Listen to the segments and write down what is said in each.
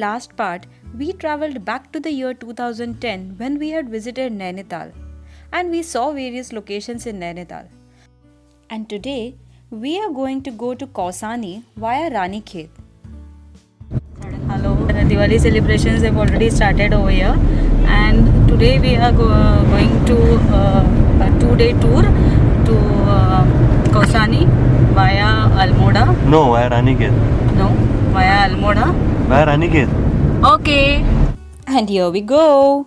last part, we traveled back to the year 2010 when we had visited Nainital and we saw various locations in Nainital. And today, we are going to go to Kausani via Ranikhet. Hello, the Diwali celebrations have already started over here, and today we are going to a 2-day tour to Kausani via Almora. No, via Ranikhet. No, via Almora. Via Ranikhet. Okay. And here we go.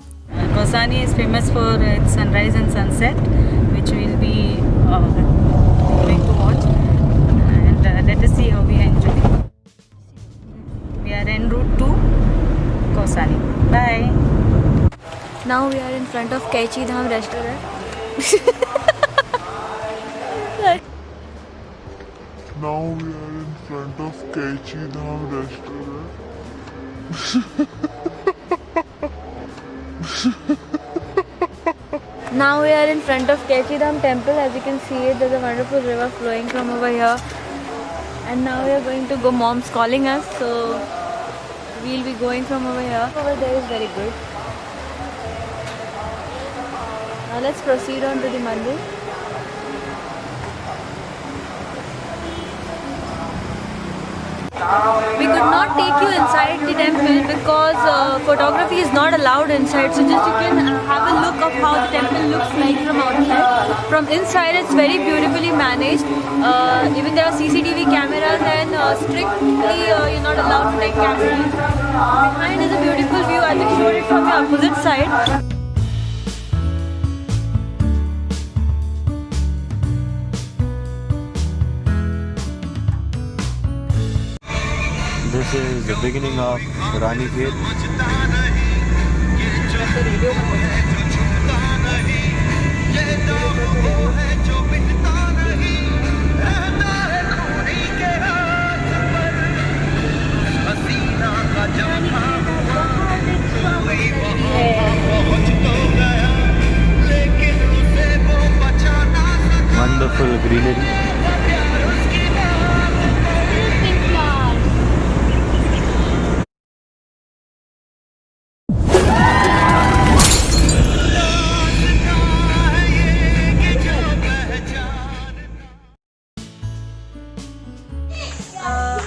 Kausani is famous for its sunrise and sunset, which we'll be going to watch. And let us see how we enjoy. We are en route to Kausani. Bye. Now we are in front of Kaichi Dham restaurant. Now we are in front of Kaichi Dham restaurant. Now we are in front of Kaichi Dham temple. As you can see it, there's a wonderful river flowing from over here. And now we are going to go. Mom's calling us, so we'll be going from over here. Over there is very good. Now let's proceed on to the mandir. We could not take you inside the temple because photography is not allowed inside. So just you can have a look of how the temple looks like from outside. From inside it's very beautifully managed. Even there are CCTV cameras and strictly you're not allowed to take cameras. Behind is a beautiful view. I just showed it from the opposite side. This is the beginning of Ranikhet. Wonderful greenery.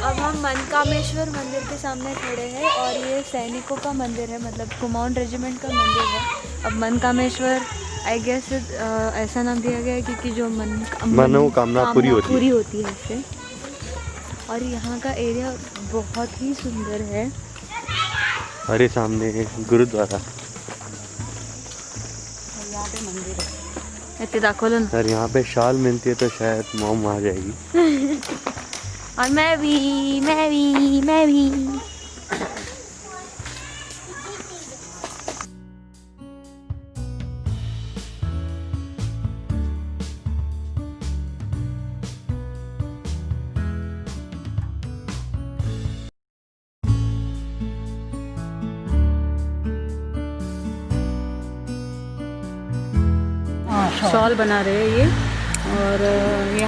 अब हम मनकामेश्वर मंदिर के सामने खड़े हैं और ये सैनिकों का मंदिर है, मतलब कुमाऊन रेजिमेंट का मंदिर है। अब मनकामेश्वर आई गेस ऐसा नाम दिया गया है क्योंकि जो मनोकामना पूरी होती है इससे। और यहाँ का एरिया बहुत ही सुंदर है। अरे सामने गुरुद्वारा, यहाँ पे मंदिर है। इतने दाखोलन। अगर यहाँ पे शाल मिलती है तो शायद मॉम आ जाएगी। और मैं भी शॉल बना रहे हैं ये, और ये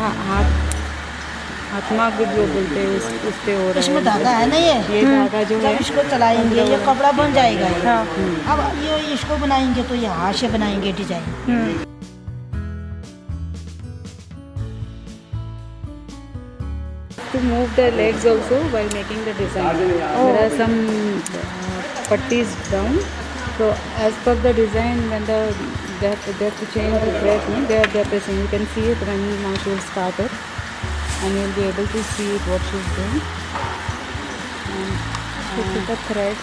आत्मा को जो बोलते हैं उस पे हो रहा है। इसमें धागा है ना, ये धागा जो है जब इसको चलाएंगे ये कपड़ा बन जाएगा ये। हाँ। अब ये इसको बनाएंगे तो ये हाथ से बनाएंगे design. To move the legs also while making the design. There are some putties down. So as per the design, when they have to change the thread, they are pressing. You can see it when now she will start it, and you will be able to see it what she is doing. And the thread.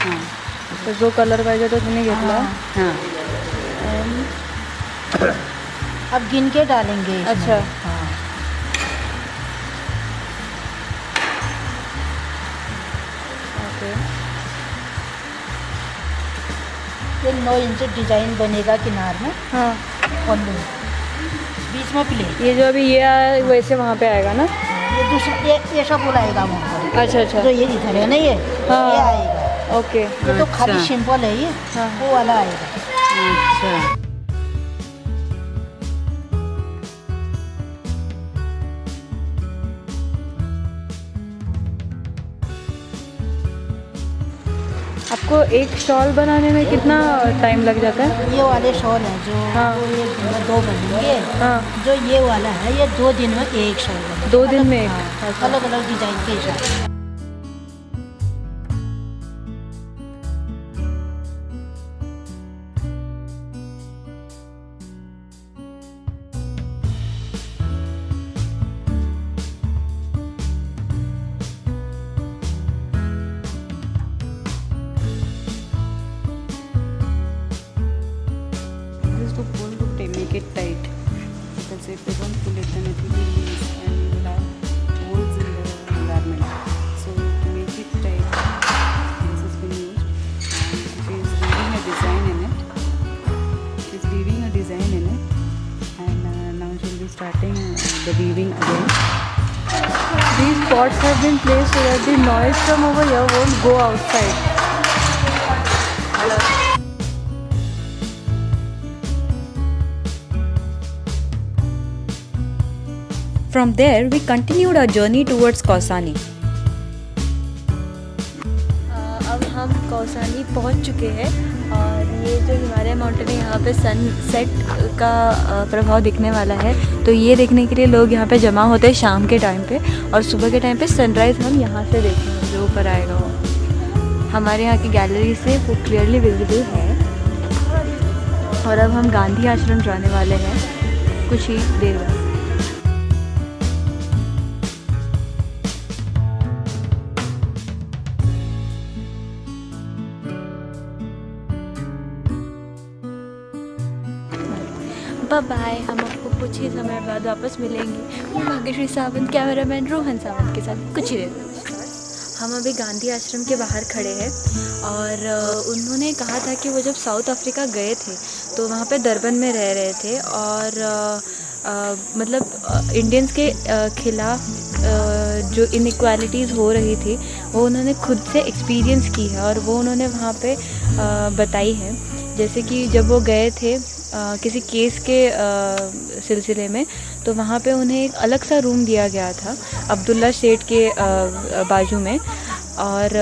हाँ. तो जो colour पाहिजे तो तुम्ही घेतला. हाँ. अब गिन के डालेंगे इसमें। अच्छा. हाँ। Okay. ये 9 इंच डिजाइन बनेगा किनार में। हाँ. पल्लू बीच में प्लेट। ये जो अभी ये वैसे वहाँ पे आएगा ना? ये दूसरा ये सब आएगा वहाँ पर। अच्छा अच्छा। जो ये इधर है ना ये आएगा। ओके। ये तो खाली सिंपल है ये। हाँ। वो वाला आएगा। अच्छा। आपको एक स्टॉल बनाने में कितना टाइम लग जाता है? ये वाले शॉल हैं जो हाँ। वो एक दिन में 2 बनेंगे। हाँ। जो ये वाला है ये 2 दिन में एक शॉल बनेगा। 2 दिन में एक? हाँ, अच्छा। अलग अलग डिजाइन के shawl. This is to pull to make it tight, because if you don't pull it then it will be loose and you will have holes in the garment. So to make it tight, this has been used, and she is weaving a design in it. She is weaving a design in it, and now she will be starting the weaving again. These pots have been placed so that the noise from over here won't go outside. From there, we continued our journey towards Kausani. अब हम कौसानी पहुंच चुके हैं और ये जो Himalaya mountain है यहाँ पे सनसेट का प्रभाव दिखने वाला है। तो ये देखने के लिए लोग यहाँ पे जमा होते हैं शाम के टाइम पे, और सुबह के टाइम पे सनराइज़ हम यहाँ से देखेंगे जो ऊपर आएगा वो हमारे यहाँ की गैलरी से वो क्लियरली विजिबल है। और अब हम गांधी आश्रम जाने वाले हैं कुछ ही देर बाद। बाय, हम आपको कुछ ही समय बाद वापस मिलेंगे। मैं भाग्यश्री सावंत, कैमरामैन रोहन सावंत के साथ कुछ ही देर। हम अभी गांधी आश्रम के बाहर खड़े हैं और उन्होंने कहा था कि वो जब साउथ अफ्रीका गए थे तो वहाँ पे दरबन में रह रहे थे और मतलब इंडियंस के खिलाफ जो इनइक्वालिटीज़ हो रही थी वो उन्होंने खुद से एक्सपीरियंस की है और वो उन्होंने वहाँ पे बताई है। जैसे कि जब वो गए थे किसी केस के सिलसिले में, तो वहाँ पे उन्हें एक अलग सा रूम दिया गया था अब्दुल्ला स्टेट के बाजू में, और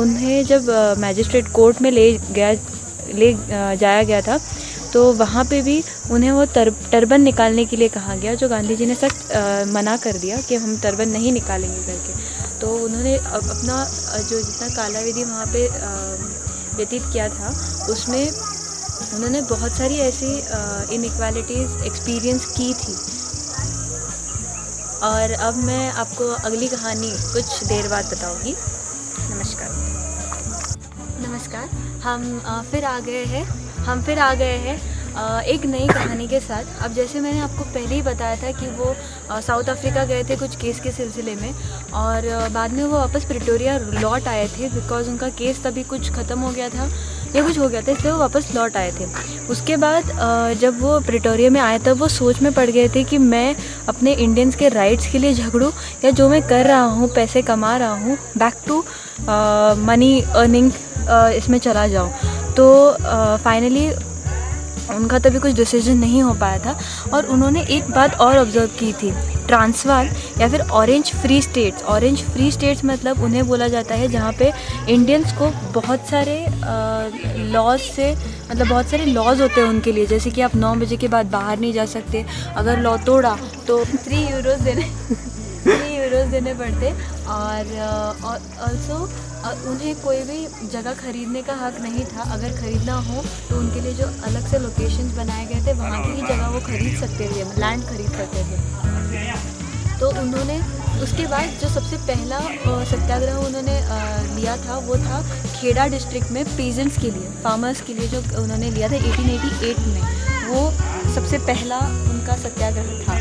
उन्हें जब मजिस्ट्रेट कोर्ट में ले जाया गया था तो वहाँ पे भी उन्हें वो टर्बन निकालने के लिए कहा गया, जो गांधी जी ने सख्त मना कर दिया कि हम टर्बन नहीं निकालेंगे करके। तो उन्होंने अपना जो जितना काला विधि वहाँ पे व्यतीत किया था उसमें उन्होंने बहुत सारी ऐसी इनइक्वालिटीज़ एक्सपीरियंस की थी। और अब मैं आपको अगली कहानी कुछ देर बाद बताऊंगी। नमस्कार, हम फिर आ गए हैं एक नई कहानी के साथ। अब जैसे मैंने आपको पहले ही बताया था कि वो साउथ अफ्रीका गए थे कुछ केस के सिलसिले में, और बाद में वो वापस प्रिटोरिया लौट आए थे बिकॉज़ उनका केस तभी कुछ ख़त्म हो गया था या कुछ हो गया था, इसलिए वो वापस लौट आए थे। उसके बाद जब वो प्रिटोरिया में आए तब वो सोच में पड़ गए थे कि मैं अपने इंडियंस के राइट्स के लिए झगड़ूं या जो मैं कर रहा हूँ, पैसे कमा रहा हूँ, बैक टू मनी अर्निंग इसमें चला जाऊँ। तो फाइनली उनका तभी कुछ डिसीजन नहीं हो पाया था और उन्होंने एक बात और ऑब्ज़र्व की थी, ट्रांसवाल या फिर orange free states. Orange free states मतलब उन्हें बोला जाता है जहाँ पे इंडियंस को बहुत सारे लॉज से, मतलब बहुत सारे लॉज होते हैं उनके लिए, जैसे कि आप 9 बजे के बाद बाहर नहीं जा सकते, अगर लॉ तोड़ा तो 3 यूरोज़ देने पड़ते, और ऑल्सो उन्हें कोई भी जगह ख़रीदने का हक़ नहीं था। अगर ख़रीदना हो तो उनके लिए जो अलग से लोकेशंस बनाए गए थे वहाँ की ही जगह वो ख़रीद सकते थे, लैंड ख़रीद सकते थे। तो उन्होंने उसके बाद जो सबसे पहला सत्याग्रह उन्होंने लिया था वो था खेड़ा डिस्ट्रिक्ट में पीजेंट्स के लिए, फार्मर्स के लिए, जो उन्होंने लिया था 1888 में। वो सबसे पहला उनका सत्याग्रह था।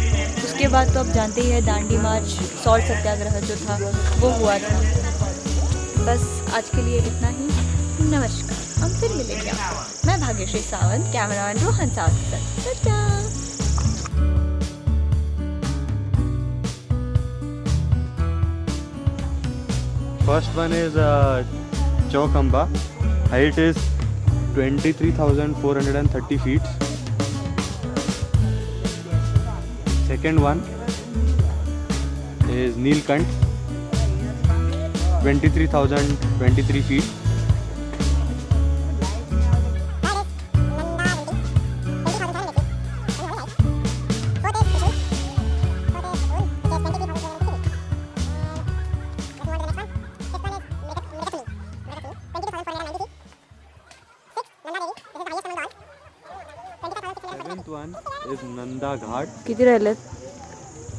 उसके बाद तो आप जानते ही हैं दांडी मार्च, सॉल्ट सत्याग्रह जो था वो हुआ था। बस आज के लिए इतना ही। नमस्कार, हम फिर मिलेंगे आपको। मैं भाग्यश्री सावंत, कैमरामैन रोहन सावंत के साथ। First one is Chowkamba. Height is 23,430 feet. Second one is Neelkant, 23,023 feet. 7th one is Nanda Ghat, किती राहिलेत?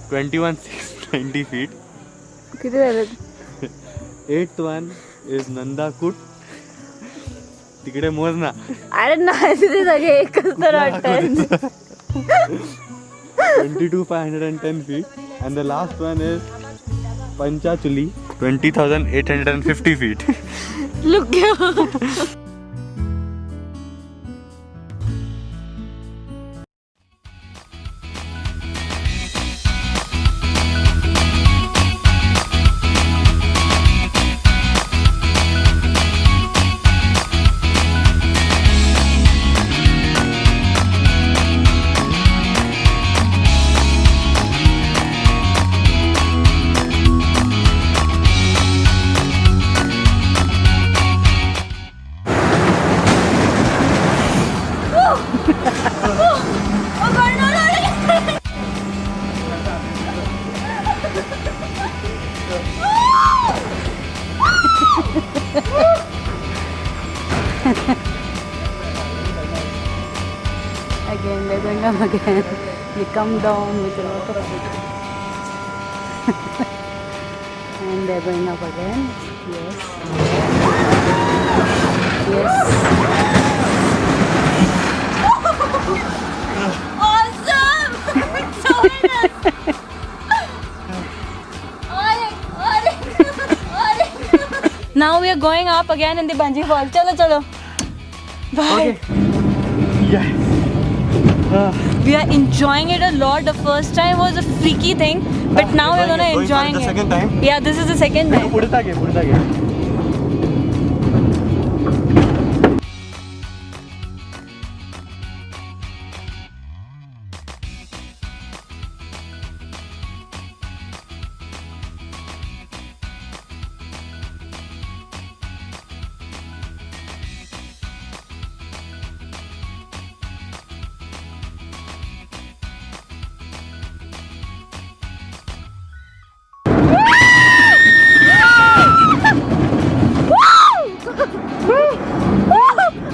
21,690 feet. किती राहिलेत? 8th one is Nanda Kut. तिकडे मोज ना. अरे नाही तिथे सगळे एकच तर वाटतात. 22,510 feet. And the last one is Panchachuli, 20,850 feet. Look here. Again, they're going up again. They come down with a lot of and they're going up again. Yes. Yes. Awesome! So nice! Now we are going up again in the bungee fall. Chalo, chalo. Bye. Yes. We are enjoying it a lot. The first time was a freaky thing, but now we're gonna enjoying it. Second time. Yeah, this is the second time. पुढचा घे.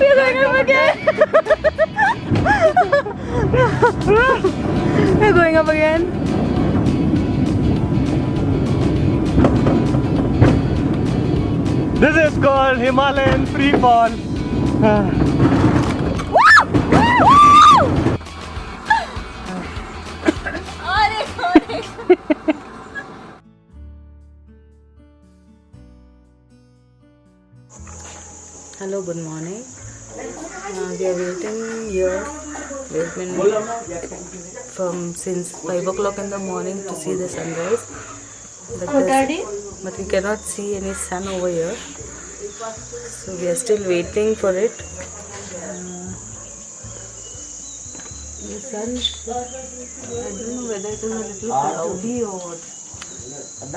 We're going up again. We're going up again. This is called Himalayan free fall. Hello, good morning. We are waiting here. We've been from since 5 o'clock in the morning to see the sunrise. But we cannot see any sun over here. So we are still waiting for it. The sun, I don't know whether it is a little cloudy or what. We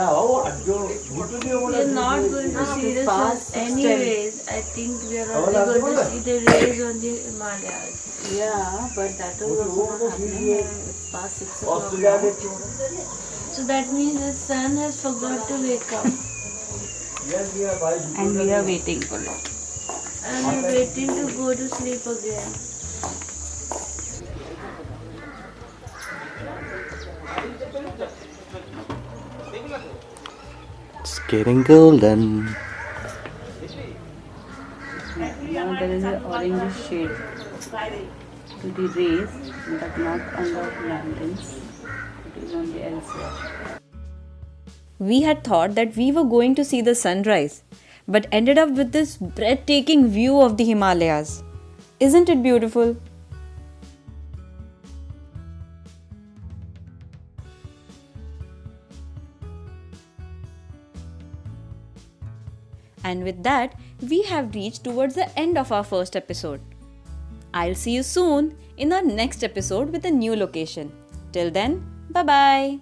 are not going to see the sun anyways. I think we are only going to see the rays on the Himalayas. Yeah, but that is also not happening. It's past 6 o'clock now. So that means the sun has forgot to wake up. And we are waiting for it. And we're waiting to go to sleep again. It's getting golden. Now there is an orange shade to the rays, but not on the mountains. It is only elsewhere. We had thought that we were going to see the sunrise, but ended up with this breathtaking view of the Himalayas. Isn't it beautiful? And with that, we have reached towards the end of our first episode. I'll see you soon in our next episode with a new location. Till then, bye bye.